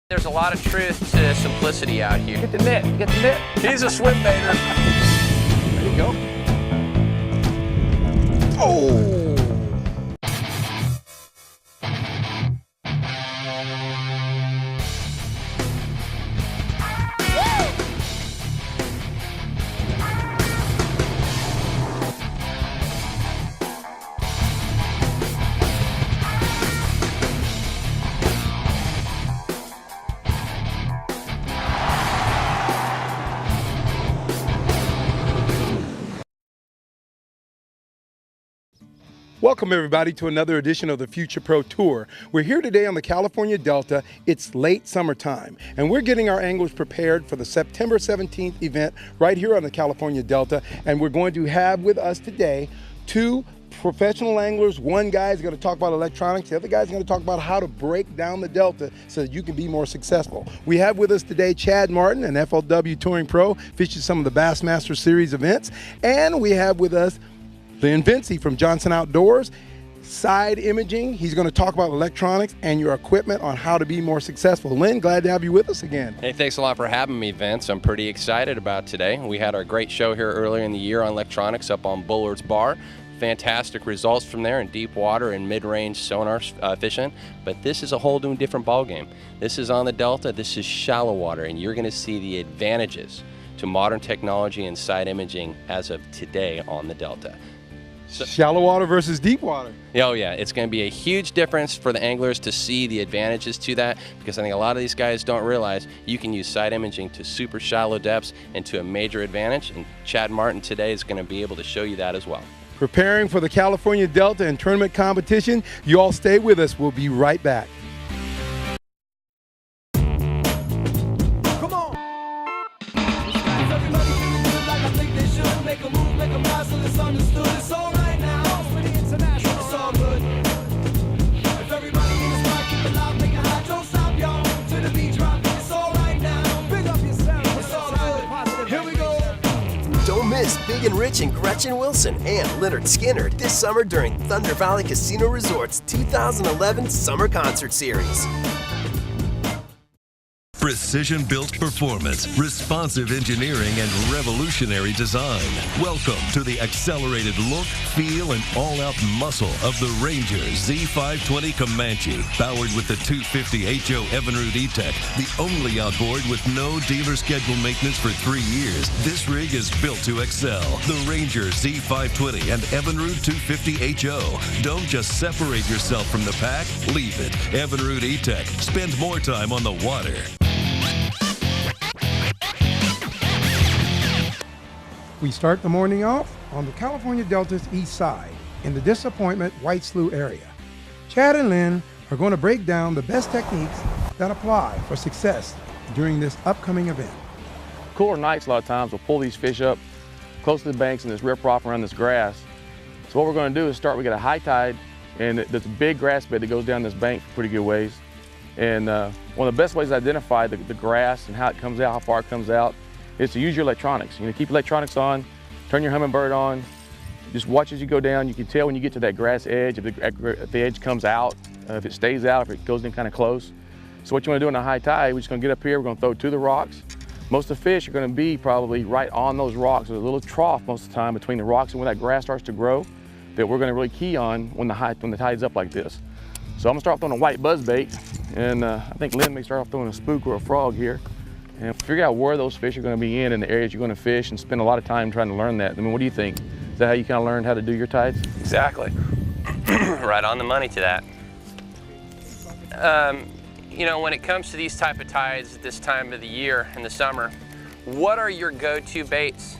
There's a lot of truth to simplicity out here. Get the net, get the net. He's a swim baiter. There you go. Oh! Welcome everybody to another edition of the Future Pro Tour. We're here today on the California Delta. It's late summertime and we're getting our anglers prepared for the September 17th event right here on the California Delta. And we're going to have with us today two professional anglers. One guy is going to talk about electronics. The other guy is going to talk about how to break down the Delta so that you can be more successful. We have with us today Chad Martin, an FLW touring pro, fishes some of the Bassmaster Series events. And we have with us Vinci from Johnson Outdoors, side imaging. He's going to talk about electronics and your equipment on how to be more successful. Lynn, glad to have you with us again. Hey, thanks a lot for having me, Vince. I'm pretty excited about today. We had our great show here earlier in the year on electronics up on Bullard's Bar. Fantastic results from there in deep water and mid-range sonar fishing, but this is a whole new different ballgame. This is on the Delta, this is shallow water, and you're going to see the advantages to modern technology and side imaging as of today on the Delta. Shallow water versus deep water. Oh yeah, it's going to be a huge difference for the anglers to see the advantages to that, because I think a lot of these guys don't realize you can use side imaging to super shallow depths and to a major advantage, and Chad Martin today is going to be able to show you that as well. Preparing for the California Delta and tournament competition. You all stay with us. We'll be right back. Big and Rich and Gretchen Wilson and Leonard Skinner this summer during Thunder Valley Casino Resort's 2011 Summer Concert Series. Precision-built performance, responsive engineering, and revolutionary design. Welcome to the accelerated look, feel, and all-out muscle of the Ranger Z520 Comanche. Powered with the 250 HO Evinrude E-Tech, the only outboard with no dealer scheduled maintenance for 3 years. This rig is built to excel. The Ranger Z520 and Evinrude 250 HO. Don't just separate yourself from the pack, leave it. Evinrude E-Tech. Spend more time on the water. We start the morning off on the California Delta's east side in the Disappointment White Slough area. Chad and Lynn are going to break down the best techniques that apply for success during this upcoming event. Cooler nights, a lot of times, we'll pull these fish up close to the banks and just rip off around this grass. So what we're going to do is we get a high tide, and there's a big grass bed that goes down this bank for pretty good ways. And one of the best ways to identify the grass and how it comes out, how far it comes out, is to use your electronics. Keep electronics on, turn your HUMMINBIRD on, just watch as you go down. You can tell when you get to that grass edge, if the edge comes out, if it stays out, if it goes in kind of close. So what you want to do in a high tide, we're just going to get up here, we're going to throw it to the rocks. Most of the fish are going to be probably right on those rocks. There's a little trough most of the time between the rocks and when that grass starts to grow that we're going to really key on when the tide's up like this. So I'm going to start throwing a white buzzbait, and I think Lynn may start off throwing a spook or a frog here. And figure out where those fish are going to be in the areas you're going to fish, and spend a lot of time trying to learn that. I mean, what do you think? Is that how you kind of learned how to do your tides? Exactly. Right on the money to that. When it comes to these type of tides at this time of the year in the summer, what are your go-to baits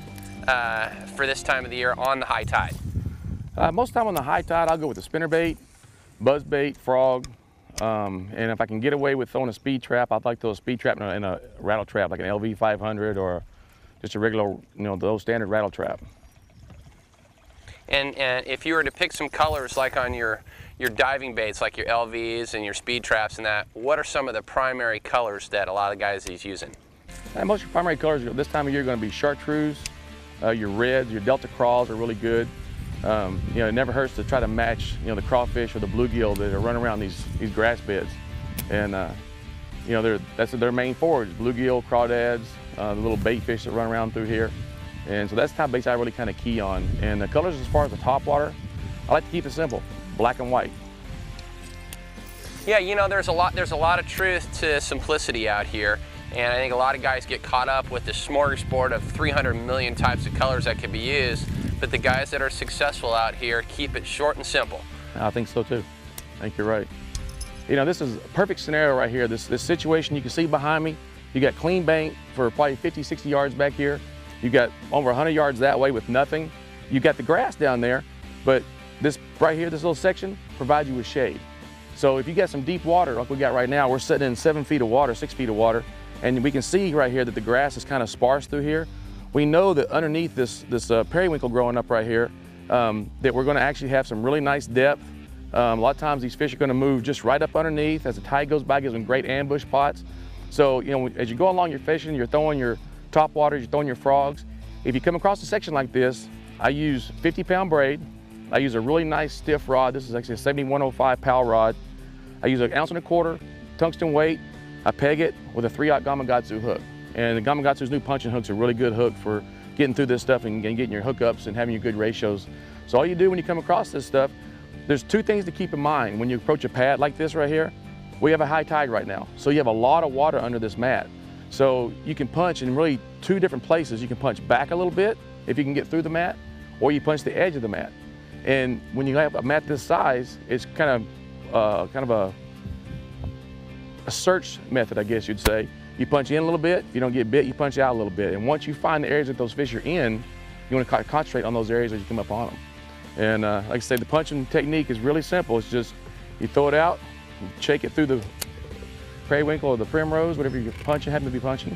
for this time of the year on the high tide? Most of the time on the high tide, I'll go with a spinnerbait, buzzbait, frog. And if I can get away with throwing a speed trap, I'd like to throw a speed trap in a rattle trap, like an LV 500 or just a regular, the old standard rattle trap. And if you were to pick some colors like on your diving baits, like your LVs and your speed traps and that, what are some of the primary colors that a lot of guys is using? Most of your primary colors this time of year are going to be chartreuse, your reds, your Delta craws are really good. It never hurts to try to match, the crawfish or the bluegill that are running around these grass beds. And You know, that's their main forage, bluegill, crawdads, the little bait fish that run around through here. And so that's the type of baits I really kind of key on. And the colors as far as the top water, I like to keep it simple, black and white. Yeah, you know, there's a lot of truth to simplicity out here. And I think a lot of guys get caught up with the smorgasbord of 300 million types of colors that can be used. But the guys that are successful out here keep it short and simple. I think so too. I think you're right. You know, this is a perfect scenario right here. This situation you can see behind me, you got clean bank for probably 50, 60 yards back here. You got over 100 yards that way with nothing. You got the grass down there, but this right here, this little section provides you with shade. So if you got some deep water like we got right now, we're sitting in 7 feet of water, 6 feet of water, and we can see right here that the grass is kind of sparse through here. We know that underneath this periwinkle growing up right here, that we're going to actually have some really nice depth. A lot of times these fish are going to move just right up underneath. As the tide goes by, gives them great ambush pots. So, you know, as you go along your fishing, you're throwing your top waters, you're throwing your frogs. If you come across a section like this, I use 50-pound braid. I use a really nice stiff rod. This is actually a 7105 PAL rod. I use 1.25 ounces tungsten weight. I peg it with a 3/0 Gamakatsu hook. And the Gamakatsu's new punching hook's a really good hook for getting through this stuff and getting your hookups and having your good ratios. So all you do when you come across this stuff, there's 2 things to keep in mind when you approach a pad like this right here. We have a high tide right now, so you have a lot of water under this mat. So you can punch in really 2 different places. You can punch back a little bit if you can get through the mat, or you punch the edge of the mat. And when you have a mat this size, it's kind of a search method, I guess you'd say. You punch in a little bit. If you don't get bit, you punch out a little bit. And once you find the areas that those fish are in, you want to concentrate on those areas as you come up on them. And like I say, the punching technique is really simple. It's just you throw it out, you shake it through the periwinkle or the primrose, whatever you're punching, happen to be punching.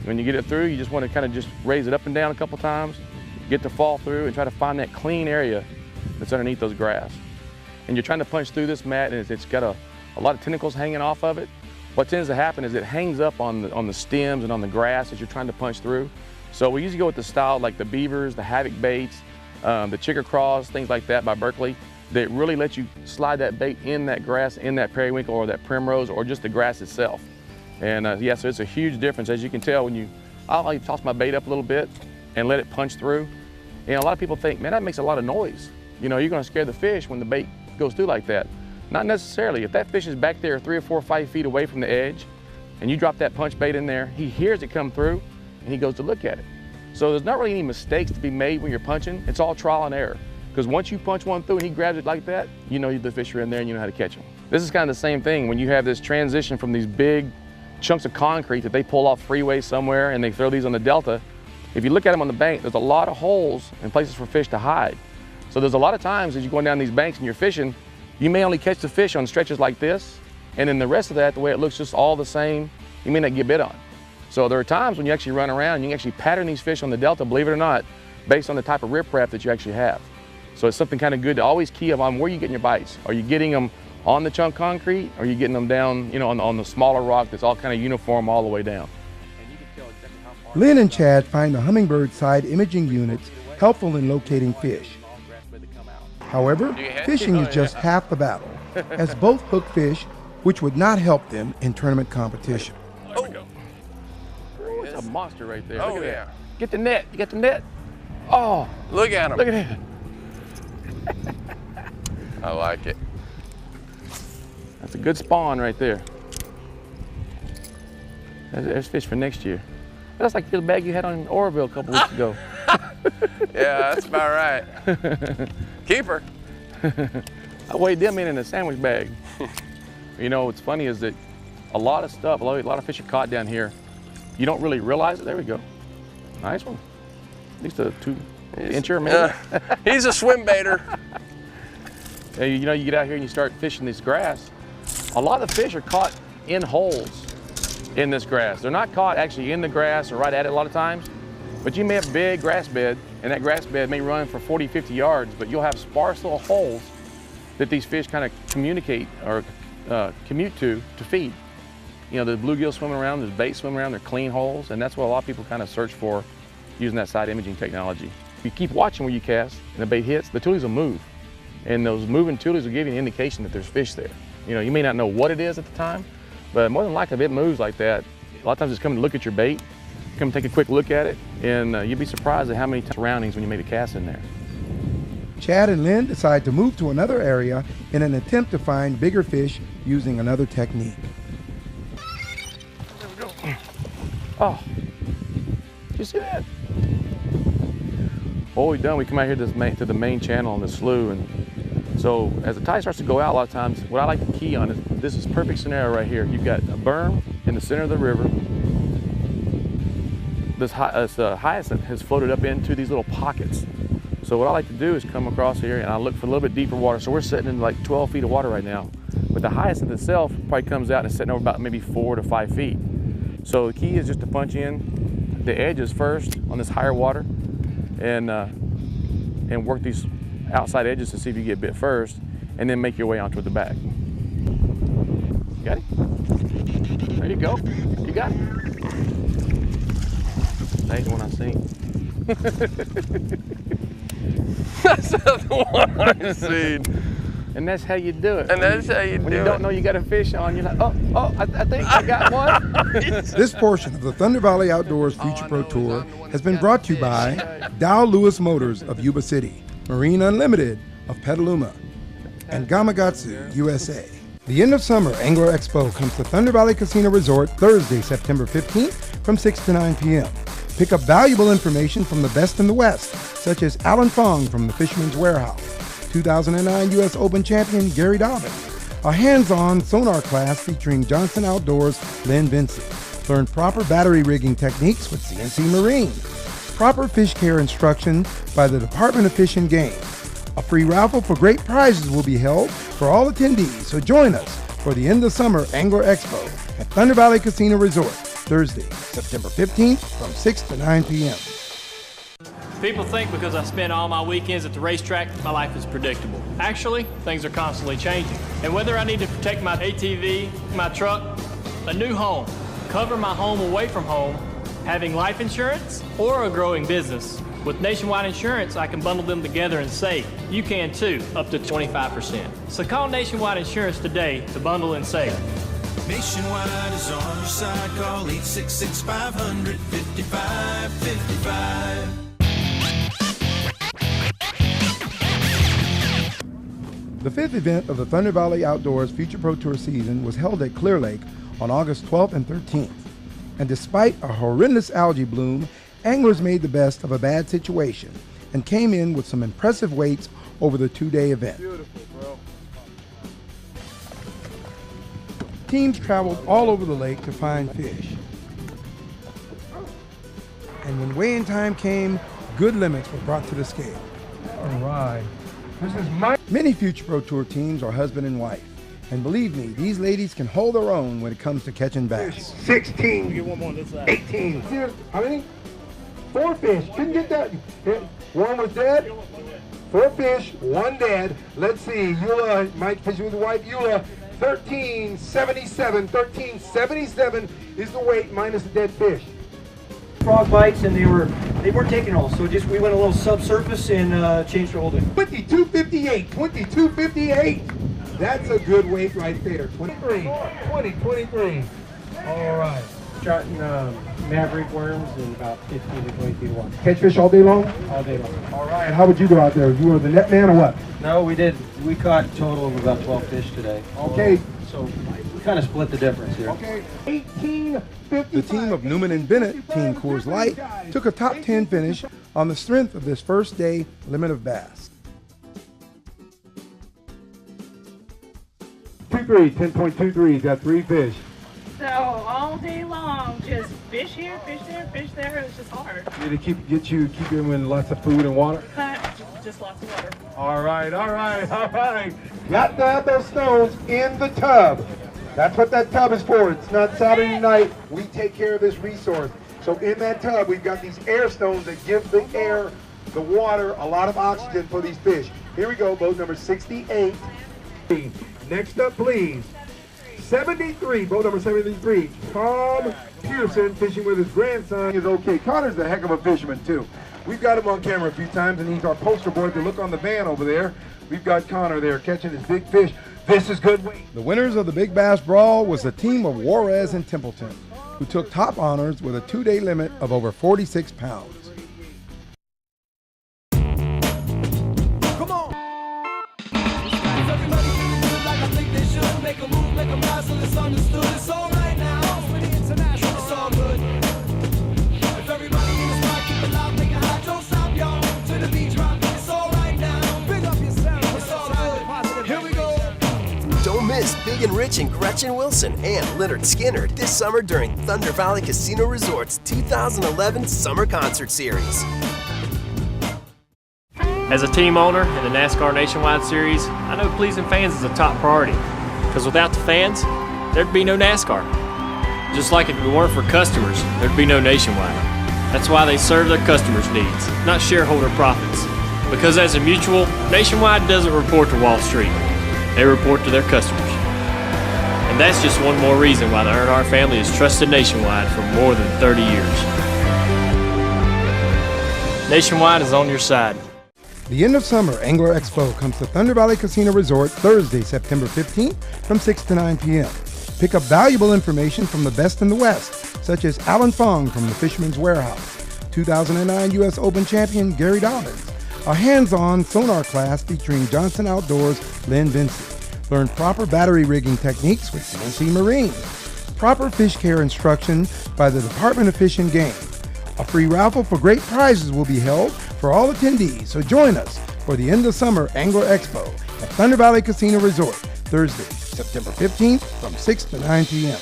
When you get it through, you just want to kind of just raise it up and down a couple times, get to fall through and try to find that clean area that's underneath those grass. And you're trying to punch through this mat, and it's got a lot of tentacles hanging off of it. What tends to happen is it hangs up on the stems and on the grass as you're trying to punch through. So we usually go with the style like the beavers, the havoc baits, the chicker craws, things like that by Berkeley, that really let you slide that bait in that grass, in that periwinkle or that primrose or just the grass itself. And yeah, so it's a huge difference. As you can tell, I'll toss my bait up a little bit and let it punch through. And a lot of people think, man, that makes a lot of noise. You know, you're gonna scare the fish when the bait goes through like that. Not necessarily. If that fish is back there 3 or 4 or 5 feet away from the edge and you drop that punch bait in there, he hears it come through and he goes to look at it. So there's not really any mistakes to be made when you're punching. It's all trial and error. Because once you punch one through and he grabs it like that, you know the fish are in there and you know how to catch them. This is kind of the same thing when you have this transition from these big chunks of concrete that they pull off freeways somewhere and they throw these on the delta. If you look at them on the bank, there's a lot of holes and places for fish to hide. So there's a lot of times as you're going down these banks and you're fishing, you may only catch the fish on stretches like this, and then the rest of that, the way it looks just all the same, you may not get bit on. So there are times when you actually run around and you can actually pattern these fish on the delta, believe it or not, based on the type of riprap that you actually have. So it's something kind of good to always key up on where you're getting your bites. Are you getting them on the chunk concrete, or are you getting them down, you know, on the smaller rock that's all kind of uniform all the way down? Lynn and Chad find the Humminbird side imaging units helpful in locating fish. However, fishing is just half the battle, as both hook fish, which would not help them in tournament competition. There we go. Oh, it's a monster right there. Oh, look at yeah. that. Get the net. You got the net? Oh, Look at him. look at that. I like it. That's a good spawn right there. There's fish for next year. That's like the bag you had on Oroville a couple weeks ago. Yeah, that's about right. Keeper. I weighed them in a sandwich bag. You know, what's funny is that a lot of stuff, a lot of fish are caught down here. You don't really realize it. There we go. Nice one. At least a 2-incher maybe. He's a swim baiter. You know, you get out here and you start fishing this grass. A lot of the fish are caught in holes in this grass. They're not caught actually in the grass or right at it a lot of times, but you may have a big grass bed, and that grass bed may run for 40, 50 yards, but you'll have sparse little holes that these fish kind of communicate or commute to feed. You know, the bluegill swimming around, there's bait swimming around, they're clean holes, and that's what a lot of people kind of search for using that side imaging technology. If you keep watching where you cast and the bait hits, the tulies will move. And those moving tulies will give you an indication that there's fish there. You know, you may not know what it is at the time, But more than likely, if it moves like that, a lot of times it's coming to look at your bait, come take a quick look at it, and you'd be surprised at how many surroundings when you make a cast in there. Chad and Lynn decide to move to another area in an attempt to find bigger fish using another technique. There we go. Oh, did you see that? What we've done, we come out here to the main channel on the slough, and so as the tide starts to go out, a lot of times, what I like to key on is this is perfect scenario right here. You've got a berm in the center of the river. This hyacinth has floated up into these little pockets. So what I like to do is come across here and I look for a little bit deeper water. So we're sitting in like 12 feet of water right now. But the hyacinth itself probably comes out and is sitting over about maybe 4 to 5 feet. So the key is just to punch in the edges first on this higher water and work these outside edges to see if you get bit first, and then make your way onto the back. Got it? There you go. You got it. That's the one I seen. That's the one I seen. And that's how you do it. And that's how you do it. When you don't know you got a fish on, you're like, I think I got one. This portion of the Thunder Valley Outdoors Future Pro Tour has been brought to you by Dow Lewis Motors of Yuba City, Marine Unlimited of Petaluma, and Gamakatsu USA. The end of summer Angler Expo comes to Thunder Valley Casino Resort Thursday, September 15th from 6 to 9 p.m. Pick up valuable information from the best in the West, such as Alan Fong from the Fisherman's Warehouse, 2009 U.S. Open champion Gary Dobbin, a hands-on sonar class featuring Johnson Outdoors' Lynn Vinci. Learn proper battery rigging techniques with CNC Marine. Proper fish care instruction by the Department of Fish and Game. A free raffle for great prizes will be held for all attendees, so join us for the End of Summer Angler Expo at Thunder Valley Casino Resort, Thursday, September 15th from 6 to 9 p.m. People think because I spend all my weekends at the racetrack, my life is predictable. Actually, things are constantly changing. And whether I need to protect my ATV, my truck, a new home, cover my home away from home, having life insurance, or a growing business, with Nationwide Insurance, I can bundle them together and save. You can too, up to 25%. So call Nationwide Insurance today to bundle and save. Nationwide is on your side. Call 866-500-5555. The fifth event of the Thunder Valley Outdoors Future Pro Tour season was held at Clear Lake on August 12th and 13th. And despite a horrendous algae bloom, anglers made the best of a bad situation and came in with some impressive weights over the two-day event. Beautiful, bro. Teams traveled all over the lake to find fish. And when weighing time came, good limits were brought to the scale. All right. Many Future Pro Tour teams are husband and wife. And believe me, these ladies can hold their own when it comes to catching bass. 16, Get one more on this side. 18. How many? 4 fish. Couldn't get that. One was dead. 4 fish, 1 dead. Let's see. Eula, Mike fishing with the wife. Eula, 1377. 1377 is the weight minus the dead fish. Frog bites, and they weren't taking all, so we went a little subsurface and changed our holding. 2258. 2258. That's a good weight right there. 23. 23. All right. Shot in maverick worms and about 15 to 20 feet of water. Catch fish all day long? All day long. All right. And how would you go out there? You were the net man or what? No, we caught a total of about 12 fish today. Okay. So we kind of split the difference here. Okay. 1855. The team of Newman and Bennett, Team Coors Light, took a top 10 finish on the strength of this first day limit of bass. 10.23, got 3 fish. So all day long, just fish here, fish there, fish there. It was just hard. Did it keep you in lots of food and water? Just lots of water. All right. Got to have those stones in the tub. That's what that tub is for. It's not Saturday night. We take care of this resource. So in that tub, we've got these air stones that give the air, the water, a lot of oxygen for these fish. Here we go, boat number 68. Next up, please. 73, boat number 73, Tom Pearson, fishing with his grandson. Is okay. Connor's a heck of a fisherman, too. We've got him on camera a few times, and he's our poster boy. If you look on the van over there, we've got Connor there catching his big fish. This is good weight. The winners of the Big Bass Brawl was the team of Juarez and Templeton, who took top honors with a 2-day limit of over 46 pounds. Come on. Everybody can do it like I think they should. Make a move, make a rise, so it's understood. It's all right now. For the international, it's all good. If everybody in the spot keep it loud, make it hot, don't stop, y'all. To the beat drop, it's all right now. Big up yourself, it's all good. Here we go. Don't miss Big and Rich and Gretchen Wilson and Leonard Skinner this summer during Thunder Valley Casino Resort's 2011 Summer Concert Series. As a team owner in the NASCAR Nationwide Series, I know pleasing fans is a top priority, because without the fans, there'd be no NASCAR. Just like if it weren't for customers, there'd be no Nationwide. That's why they serve their customers' needs, not shareholder profits. Because as a mutual, Nationwide doesn't report to Wall Street. They report to their customers. And that's just one more reason why the R&R family has trusted Nationwide for more than 30 years. Nationwide is on your side. The end of summer Angler Expo comes to Thunder Valley Casino Resort Thursday, September 15th from 6 to 9 p.m. Pick up valuable information from the best in the West, such as Alan Fong from the Fisherman's Warehouse, 2009 U.S. Open champion Gary Dobbins, a hands-on sonar class featuring Johnson Outdoors' Lynn Vinci. Learn proper battery rigging techniques with Vinci Marine. Proper fish care instruction by the Department of Fish and Game. A free raffle for great prizes will be held for all attendees, so join us for the end of summer Angler Expo at Thunder Valley Casino Resort, Thursday, September 15th from 6 to 9 p.m.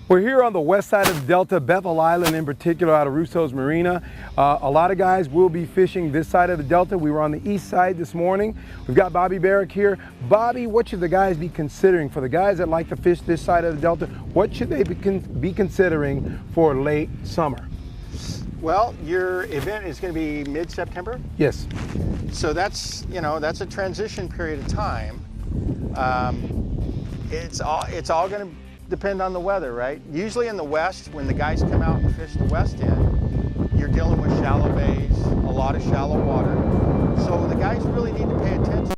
We're here on the west side of the Delta, Bethel Island in particular, out of Russo's Marina. A lot of guys will be fishing this side of the Delta. We were on the east side this morning. We've got Bobby Barrack here. Bobby, what should the guys be considering? For the guys that like to fish this side of the Delta, what should they be considering for late summer? Well, your event is going to be mid-September. Yes. So that's, that's a transition period of time. It's all going to depend on the weather, right? Usually in the west, when the guys come out and fish the west end, you're dealing with shallow bays, a lot of shallow water. So the guys really need to pay attention.